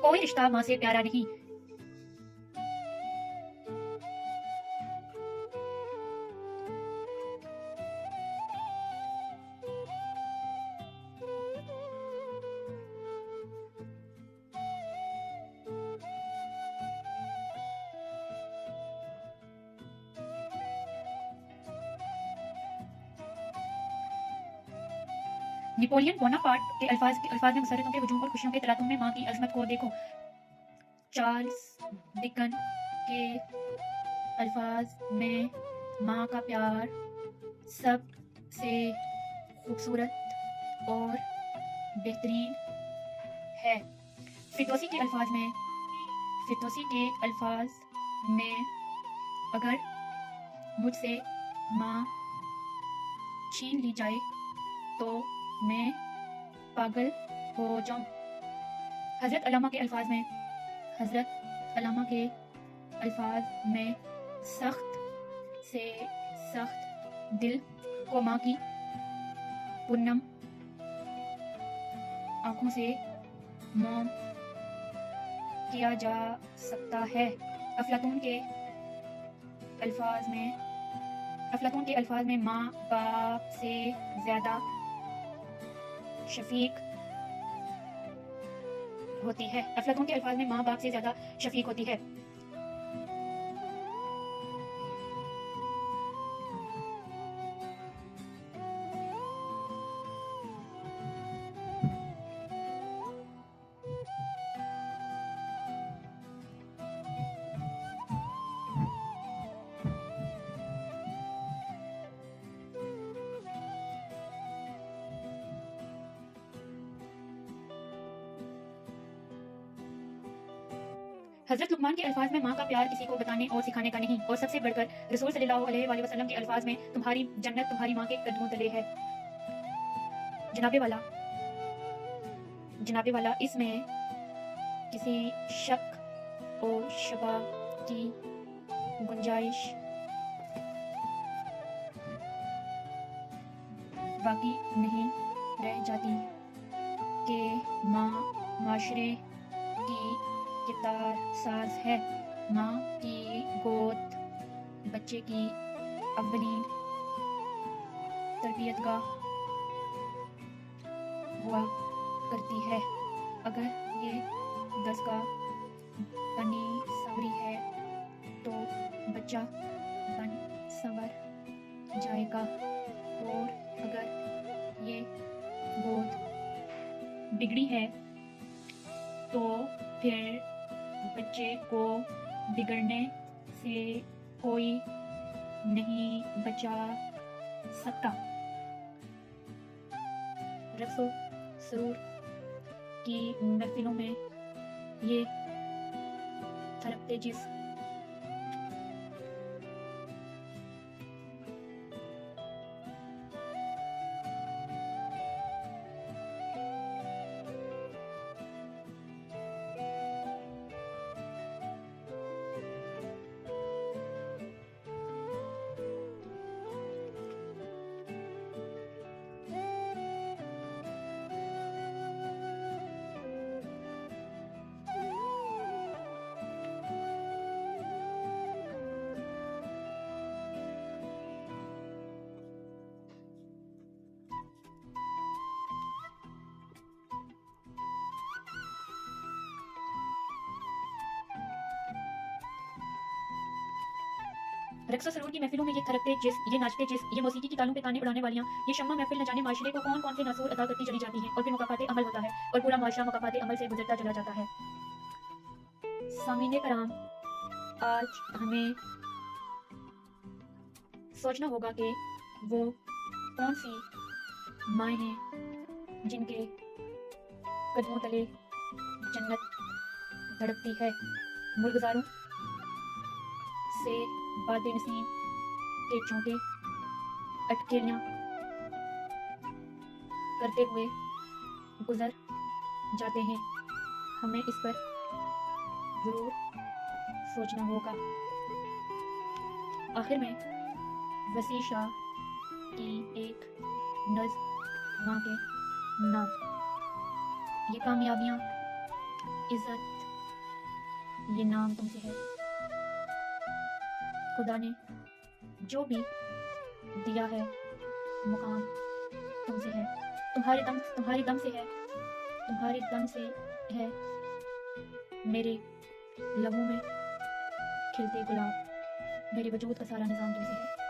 कोई रिश्ता माँ से प्यारा नहीं। नेपोलियन बोनापार्ट के अल्फाज में मसरतों के हुजूम और खुशियों के तलातुम में माँ की अजमत को देखो। चार्ल्स डिकन के अल्फाज में माँ का प्यार सबसे खूबसूरत और बेहतरीन है। फिरदौसी के अल्फाज में अगर मुझसे माँ छीन ली जाए तो मैं पागल हो जाऊं। हजरत अल्लामा के अल्फाज में सख्त से सख्त दिल को माँ की पुन्नम आंखों से मौम किया जा सकता है। अफलातून के अल्फाज में माँ बाप से ज्यादा शफीक होती है। अफलातून के अल्फाज में माँ बाप से ज्यादा शफीक होती है। हजरत लुकमान के अल्फाज में माँ का प्यार किसी को बताने और सिखाने का नहीं, और सबसे बढ़कर रसूल सल्लल्लाहु अलैहि वसल्लम के अल्फाज में तुम्हारी जन्नत तुम्हारी माँ के कदमों तले है। जनाबे वाला इसमें किसी शक और शबा की गुंजाइश बाकी नहीं रह जाती कि माँ माशरे की किरदार साज है। माँ की गोद बच्चे की अव्वलीन तरबियतगाह हुआ करती है। अगर ये दरगाह बनी संवरी है तो बच्चा बन संवर जाएगा, और अगर ये गोद बिगड़ी है तो फिर बच्चे को बिगड़ने से कोई नहीं बचा सकता। रक्सो सरूर की महफिलों में ये थरकते जिस्म रक्सो सरूर की महफिलों में ये थरकते जिस्म, ये नाचते जिस्म, ये मौसीकी की तालों पे ताने उड़ाने वालियां, ये शम्मा महफिल न जाने माशरे को कौन कौन से नासूर अता करती चली जाती हैं, और फिर मुकाफाते अमल होता है और पूरा माशरा मुकाफाते अमल से गुजरता चला जाता है। सामीने कराम, आज हमें सोचना होगा कि वो कौन सी माएँ हैं जिनके कदमों तले जन्नत धड़कती है। मुर्गजारों से बादे नसीम के चौंके अटकेलियां करते हुए गुजर जाते हैं। हमें इस पर जरूर सोचना होगा। आखिर में वसी शाह की एक नज़्म माँ के नाम। ये कामयाबियाँ, इज्जत, ये नाम तुमसे है। खुदा ने जो भी दिया है मुकाम तुमसे है। तुम्हारी दम से है, तुम्हारे दम से है मेरे लहू में खिलते गुलाब। मेरे वजूद का सारा निज़ाम तुमसे है।